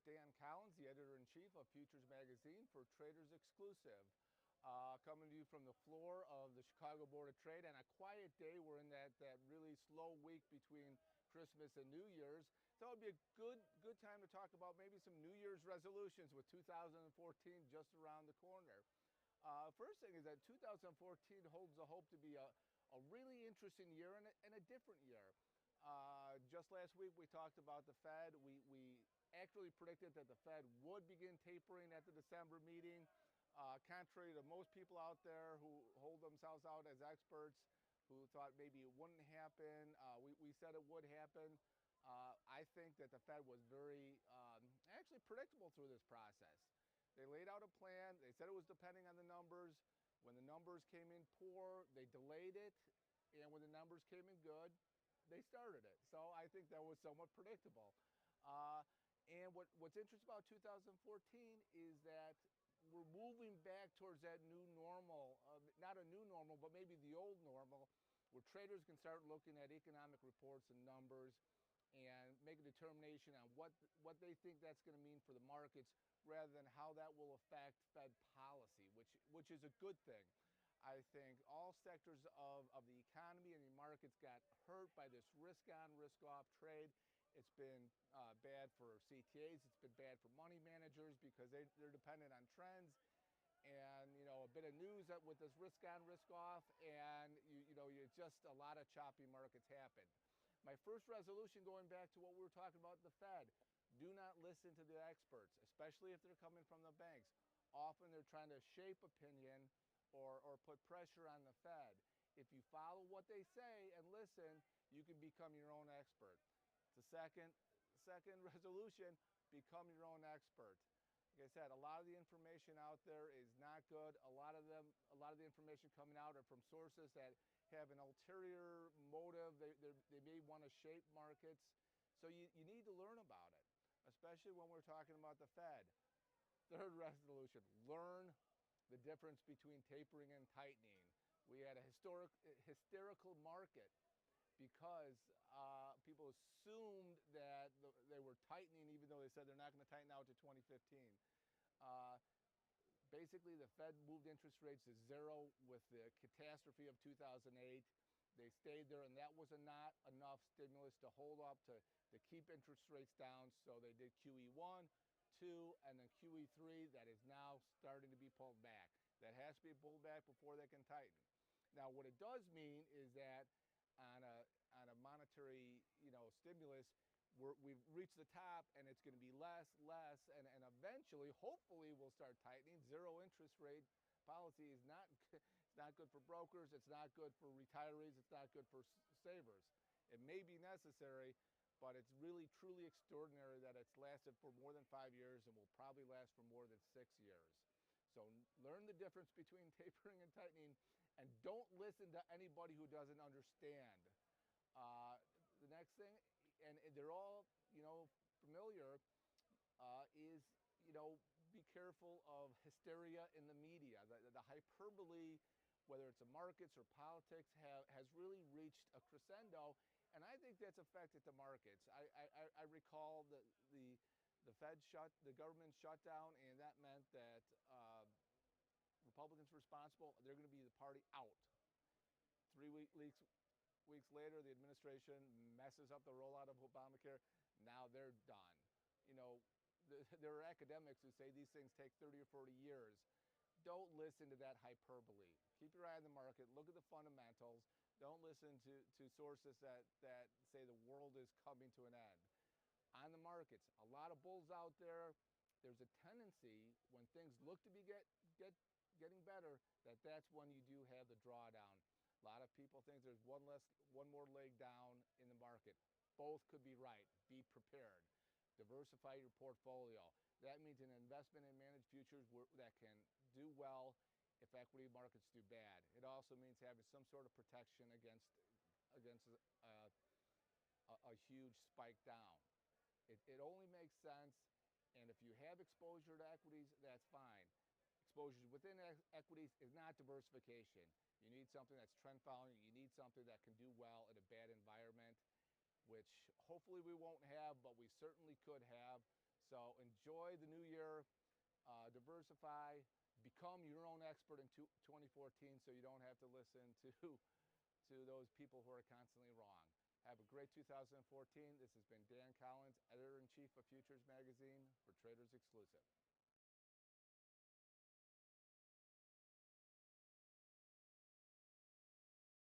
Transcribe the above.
Dan Collins, the editor-in-chief of Futures Magazine for Traders Exclusive. Coming to you from the floor of the Chicago Board of Trade on a quiet day. We're in that really slow week between Christmas and New Year's. So it would be a good time to talk about maybe some New Year's resolutions with 2014 just around the corner. First thing is that 2014 holds the hope to be a really interesting year and a different year. Just last week we talked about the Fed. We actually predicted that the Fed would begin tapering at the December meeting. Contrary to most people out there who hold themselves out as experts, who thought maybe it wouldn't happen, we said it would happen. I think that the Fed was very actually predictable through this process. They laid out a plan. They said it was depending on the numbers. When the numbers came in poor, they delayed it. And when the numbers came in good, they started it. So I think that was somewhat predictable. And what's interesting about 2014 is that we're moving back towards that new normal, not a new normal, but maybe the old normal, where traders can start looking at economic reports and numbers and make a determination on what they think that's going to mean for the markets, rather than how that will affect Fed policy, which is a good thing. I think all sectors of the economy and the markets got hurt by this risk-on, risk-off trade. It's been bad for CTAs. It's been bad for money managers because they're dependent on trends. And, you know, a bit of news that with this risk-on, risk-off, and, you just a lot of choppy markets happened. My first resolution, going back to what we were talking about the Fed, do not listen to the experts, especially if they're coming from the banks. Often they're trying to shape opinion or put pressure on the Fed. If you follow what they say and listen, you can become your own expert. The second resolution, become your own expert. Like I said, a lot of the information out there is not good. A lot of the information coming out are from sources that have an ulterior motive. They may want to shape markets. So you need to learn about it, especially when we're talking about the Fed. Third resolution, learn the difference between tapering and tightening. We had a hysterical market because people assumed that they were tightening, even though they said they're not going to tighten out to 2015. Basically, the Fed moved interest rates to zero with the catastrophe of 2008. They stayed there, and that was not enough stimulus to hold up to keep interest rates down. So they did QE1, 2, and then QE3 that is now starting to be pulled back. That has to be pulled back before they can tighten. Now, what it does mean is that on a monetary, stimulus, we've reached the top, and it's going to be less, and eventually, hopefully, we'll start tightening. Zero interest rate policy is not it's not good for brokers. It's not good for retirees. It's not good for savers. It may be necessary, but it's really truly extraordinary that it's lasted for more than 5 years and will probably last for more than 6 years. So learn the difference between tapering and tightening, and don't listen to anybody who doesn't understand. The next thing, and they're all, familiar, is, be careful of hysteria in the media. The hyperbole, whether it's the markets or politics, has really reached a crescendo, and I think that's affected the markets. I recall the government shutdown, and that meant that Republicans responsible, they're going to be the party out. 3 weeks later, the administration messes up the rollout of Obamacare. Now they're done. There are academics who say these things take 30 or 40 years. Don't listen to that hyperbole. Keep your eye on the market. Look at the fundamentals. Don't listen to sources that say the world is coming to an end. On the markets, a lot of bulls out there. There's a tendency when things look to be getting better, that's when you do have the drawdown. A lot of people think there's one more leg down in the market. Both could be right. Be prepared. Diversify your portfolio. That means an investment in managed futures that can do well if equity markets do bad. It also means having some sort of protection against a huge spike down. It only makes sense, and if you have exposure to equities, that's fine. Exposure within equities is not diversification. You need something that's trend following. You need something that can do well in a bad environment, which hopefully we won't have, but we certainly could have. So enjoy the new year, diversify, become your own expert in 2014 so you don't have to listen to those people who are constantly wrong. Have a great 2014. This has been Dan Collins, Editor-in-Chief of Futures Magazine for Traders Exclusive.